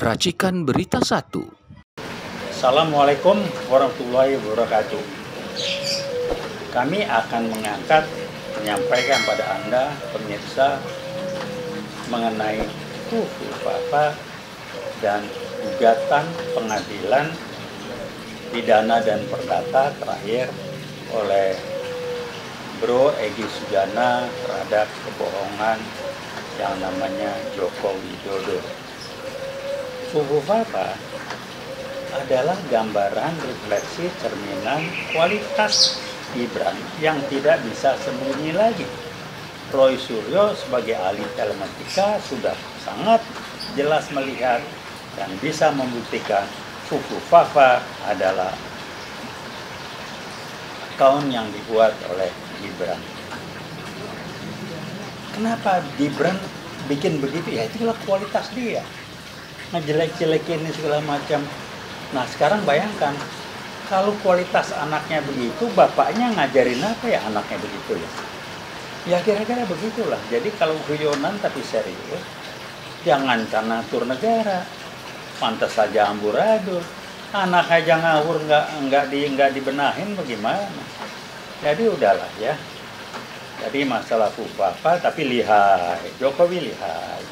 Racikan Berita 1. Assalamualaikum warahmatullahi wabarakatuh. Kami akan menyampaikan pada Anda, pemirsa, mengenai FUFA dan gugatan pengadilan pidana dan perdata terakhir oleh Bro Egy Sujana terhadap kebohongan yang namanya Joko Widodo. FUFA adalah gambaran refleksi cerminan kualitas Gibran yang tidak bisa sembunyi lagi. Roy Suryo sebagai ahli telematika sudah sangat jelas melihat dan bisa membuktikan FUFA adalah akun yang dibuat oleh Gibran. Kenapa Gibran bikin begitu? Ya itulah kualitas dia. Ngejelek-jelekin segala macam. Nah sekarang bayangkan kalau kualitas anaknya begitu, bapaknya ngajarin apa ya anaknya begitu ya? Ya kira-kira begitulah. Jadi kalau guyonan tapi serius, jangan catur negara, pantas saja amburadul. Anak aja ngawur nggak dibenahin bagaimana? Jadi udahlah ya. Jadi masalah FUFA tapi lihai, Jokowi lihai,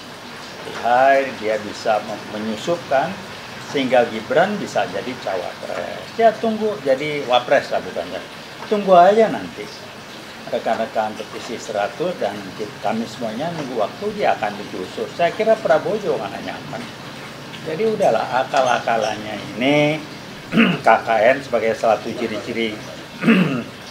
dia bisa menyusupkan sehingga Gibran bisa jadi cawapres. Ya tunggu jadi wapres lah bukannya. Tunggu aja nanti. Rekan-rekan petisi 100 dan kami semuanya nunggu waktu dia akan digusur. Saya kira Prabowo juga nggak nyaman. Jadi udahlah akal-akalannya ini KKN sebagai salah satu ciri-ciri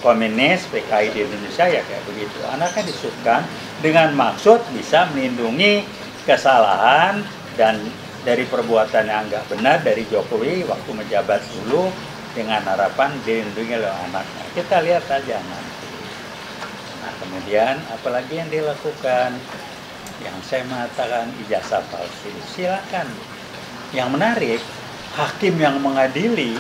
komunis PKI di Indonesia ya kayak begitu. Anaknya disubkan dengan maksud bisa melindungi kesalahan dan dari perbuatan yang nggak benar dari Jokowi waktu menjabat dulu dengan harapan dilindungi oleh anaknya. Kita lihat aja nanti. Nah kemudian apalagi yang dilakukan, yang saya mengatakan ijazah palsu, silakan. Yang menarik, hakim yang mengadili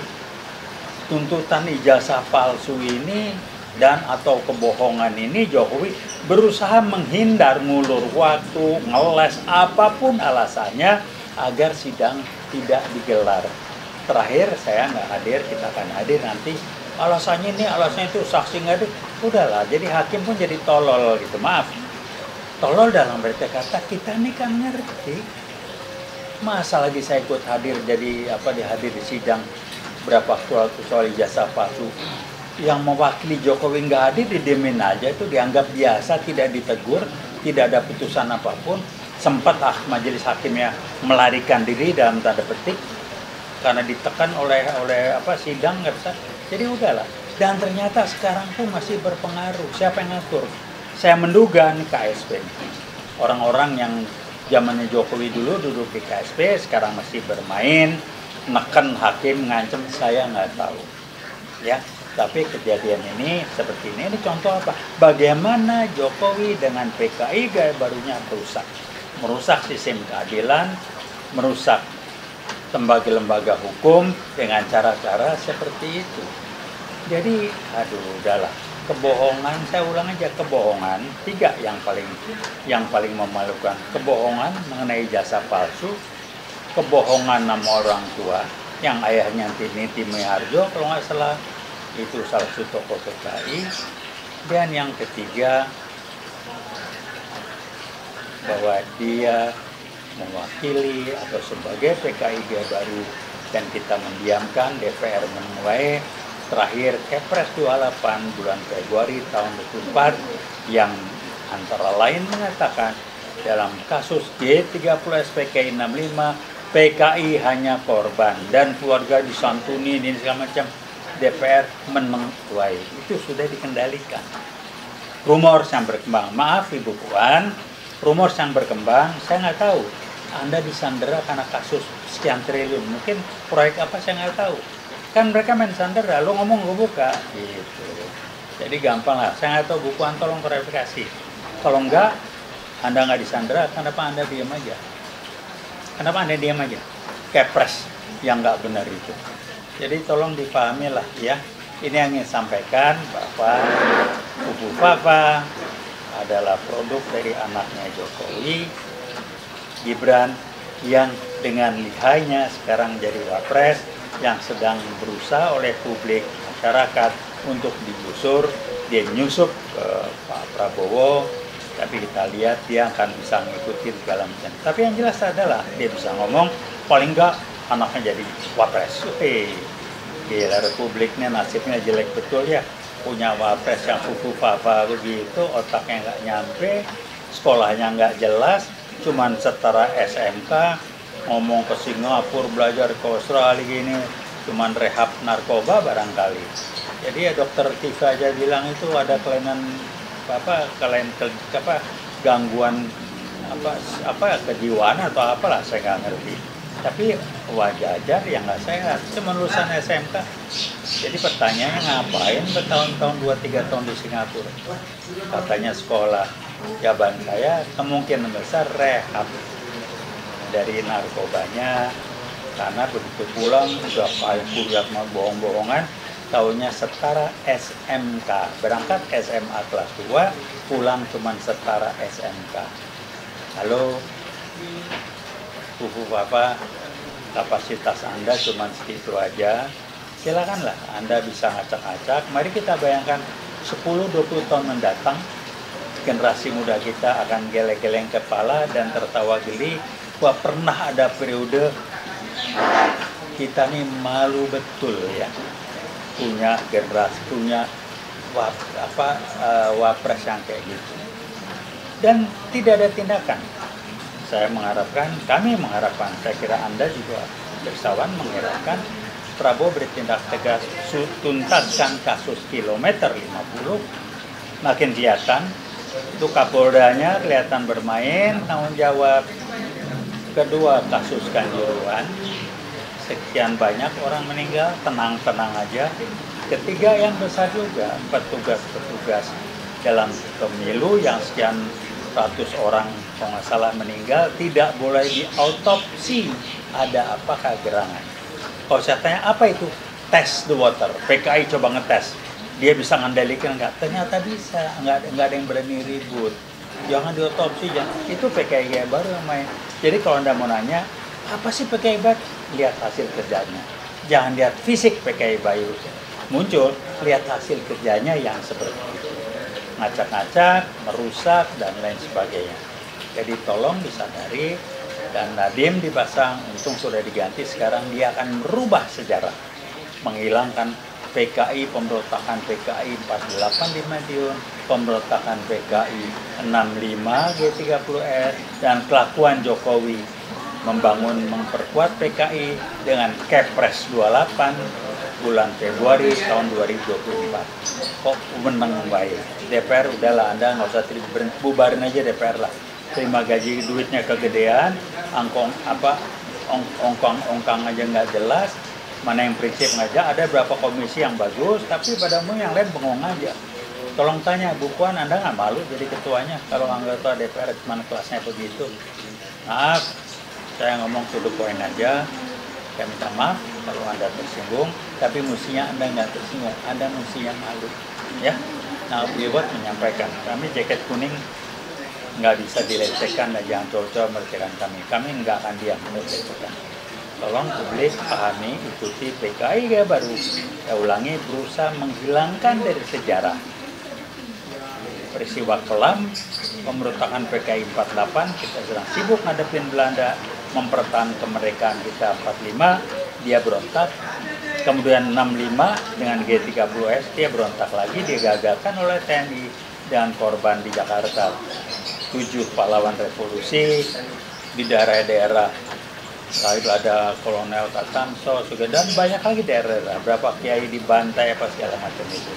tuntutan ijazah palsu ini dan atau kebohongan ini, Jokowi berusaha menghindar, ngulur waktu, ngeles, apapun alasannya agar sidang tidak digelar. Terakhir saya nggak hadir, kita akan hadir nanti. Alasannya ini, alasannya itu, saksi nggak hadir. Udahlah, jadi hakim pun jadi tolol gitu, maaf. Tolol dalam berarti kata kita ini kan ngerti. Masa lagi saya ikut hadir jadi dihadir di sidang berapa soal ijazah palsu. Yang mewakili Jokowi nggak hadir, didemin aja, itu dianggap biasa, tidak ditegur, tidak ada putusan apapun. Sempat majelis hakimnya melarikan diri dalam tanda petik karena ditekan oleh sidang nggak bisa. Jadi udahlah. Dan ternyata sekarang pun masih berpengaruh. Siapa yang ngatur? Saya menduga nih KSP. Orang-orang yang zamannya Jokowi dulu duduk di KSP sekarang masih bermain, neken hakim, ngancem, saya nggak tahu. Ya. Tapi kejadian ini seperti ini contoh apa? Bagaimana Jokowi dengan PKI gaya barunya merusak sistem keadilan, merusak lembaga hukum dengan cara-cara seperti itu. Jadi, udahlah. Kebohongan, saya ulang aja, kebohongan 3 yang paling memalukan. Kebohongan mengenai jasa palsu, kebohongan nama orang tua, yang ayahnya Titi Miharjo kalau nggak salah, itu salah satu tokoh PKI. Dan yang ketiga bahwa dia mewakili atau sebagai PKI dia baru dan kita mendiamkan, DPR menuai. Terakhir Kepres 28 bulan Februari tahun 2024 yang antara lain mengatakan dalam kasus G30 SPK 65 PKI hanya korban dan keluarga disantuni dan segala macam. DPR menuai, itu sudah dikendalikan. Rumor yang berkembang, maaf Ibu Puan, rumor yang berkembang, saya nggak tahu. Anda disandera karena kasus sekian triliun, mungkin proyek apa saya nggak tahu. Kan mereka main sandera, lo ngomong gue buka, gitu. Jadi gampang lah, saya nggak tahu Bu Puan, tolong klarifikasi. Kalau enggak, Anda nggak disandera, kenapa Anda diam aja? Kenapa Anda diam aja? Kepres yang nggak benar itu. Jadi tolong dipahami lah ya. Ini yang ingin sampaikan bahwa FUFA adalah produk dari anaknya Jokowi, Gibran, yang dengan lihainya sekarang jadi wapres yang sedang berusaha oleh publik masyarakat untuk digusur, dia nyusup ke Pak Prabowo, tapi kita lihat dia akan bisa mengikuti segala macam. Tapi yang jelas adalah dia bisa ngomong, paling enggak anaknya jadi wapres. Gila, republiknya nasibnya jelek betul ya, punya wapres yang fufu-fafa begitu, otaknya nggak nyampe, sekolahnya nggak jelas, cuman setara SMK, ngomong ke Singapura, belajar ke Australia gini, cuman rehab narkoba barangkali. Jadi ya dokter Tika aja bilang itu ada kelainan gangguan kejiwaan atau apalah, saya nggak ngerti. Tapi wajar yang nggak sehat, cuma lulusan SMK. Jadi pertanyaannya ngapain bertahun-tahun 2-3 tahun di Singapura? Katanya sekolah. Jawaban saya kemungkinan besar rehab dari narkobanya, karena begitu pulang udah kuliah mau bohong-bohongan, tahunnya setara SMK, berangkat SMA kelas 2, pulang cuman setara SMK. Halo, Bapak, kapasitas Anda cuma segitu aja, silakanlah Anda bisa ngacak-ngacak. Mari kita bayangkan 10-20 tahun mendatang, generasi muda kita akan geleng-geleng kepala dan tertawa geli. Wah, pernah ada periode kita nih malu betul ya, punya generasi, punya wapres yang kayak gitu, dan tidak ada tindakan. Kami mengharapkan, saya kira Anda juga bersawan mengharapkan Prabowo bertindak tegas, tuntaskan kasus kilometer 50, makin kelihatan itu Kapoldanya kelihatan bermain tanggung jawab. Kedua, kasus Kanjuruhan, sekian banyak orang meninggal, tenang-tenang aja. Ketiga, yang besar juga, petugas-petugas dalam pemilu yang sekian ratus orang kalau nggak salah meninggal, tidak boleh diautopsi ada apakah gerangan. Kalau saya tanya apa itu, test the water, PKI coba ngetes, dia bisa ngendalikan nggak? Ternyata bisa, nggak ada yang berani ribut. Jangan diautopsi, itu PKI baru yang main. Jadi kalau Anda mau nanya, apa sih PKI baru? Lihat hasil kerjanya. Jangan lihat fisik PKI baru muncul, lihat hasil kerjanya yang seperti itu. Ngacak-ngacak, merusak, dan lain sebagainya. Jadi tolong disadari, dan Nadiem dipasang, untung sudah diganti, sekarang dia akan merubah sejarah. Menghilangkan PKI, pemberontakan PKI 48 di Madiun, pemberontakan PKI 65 G30S, dan kelakuan Jokowi memperkuat PKI dengan Kepres 28 bulan Februari tahun 2024. Kok menang baik? DPR udahlah, Anda nggak usah bubarin aja DPR lah. Terima gaji, duitnya kegedean, ongkang aja nggak jelas. Mana yang prinsip ngajak, ada berapa komisi yang bagus, tapi pada umumnya yang lain bengong aja. Tolong tanya, Bu Puan, Anda nggak malu jadi ketuanya kalau anggota DPR cuma kelasnya begitu? Maaf, saya ngomong to the point aja. Saya minta maaf kalau Anda tersinggung, tapi mestinya Anda nggak tersinggung, Anda mestinya malu. Ya, nah buat menyampaikan, kami jaket kuning nggak bisa dilecehkan dan jangan coba-coba melecehkan kami. Kami nggak akan diam melecehkan. Tolong publik pahami, ikuti PKI gaya baru. Saya ulangi, berusaha menghilangkan dari sejarah peristiwa kelam pemberontakan PKI 48. Kita sedang sibuk ngadepin Belanda, mempertahankan kemerdekaan kita 45, dia berontak. Kemudian 65 dengan G30S, dia berontak lagi, digagalkan oleh TNI dengan korban di Jakarta. 7 pahlawan revolusi di daerah-daerah. Lalu ada Kolonel Katamso juga, dan banyak lagi daerah, berapa kiai dibantai apa segala macam itu.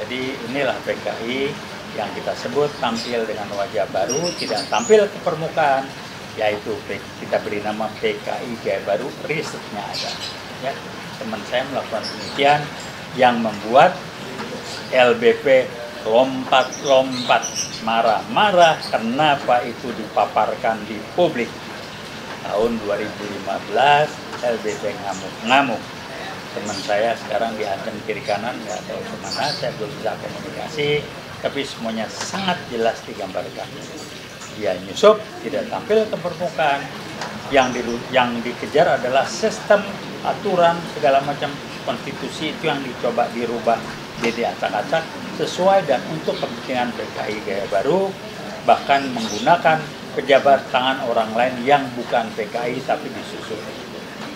Jadi inilah PKI yang kita sebut tampil dengan wajah baru, tidak tampil ke permukaan, yaitu kita beri nama PKI gaya baru, risetnya ada. Ya, teman saya melakukan demikian yang membuat LBP lompat-lompat, marah-marah kenapa itu dipaparkan di publik. Tahun 2015 LBP ngamuk-ngamuk. Teman saya sekarang dihantam kiri kanan, nggak tahu kemana, saya belum bisa komunikasi, tapi semuanya sangat jelas digambarkan. dia nyusup, tidak tampil ke permukaan. Yang dikejar adalah sistem, aturan, segala macam konstitusi itu yang dicoba dirubah jadi acak-acak sesuai dan untuk kepentingan PKI Gaya Baru, bahkan menggunakan pejabat tangan orang lain yang bukan PKI tapi disusun.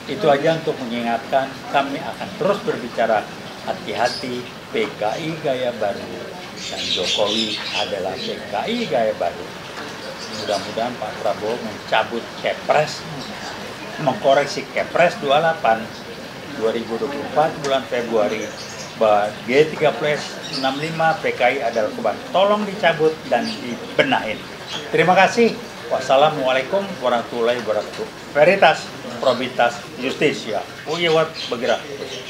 Itu aja untuk mengingatkan, kami akan terus berbicara hati-hati, PKI Gaya Baru dan Jokowi adalah PKI Gaya Baru. Mudah-mudahan Pak Prabowo mencabut Kepres, mengkoreksi Kepres 28 2024 bulan Februari bahwa G30S 65 PKI adalah korban. Tolong dicabut dan dibenahin. Terima kasih. Wassalamualaikum warahmatullahi wabarakatuh. Veritas, Probitas, Justisia. Uyewat bergerak.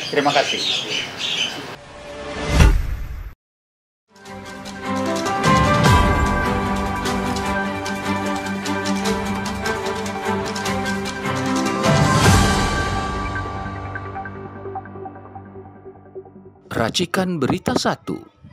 Terima kasih. Racikan Berita 1.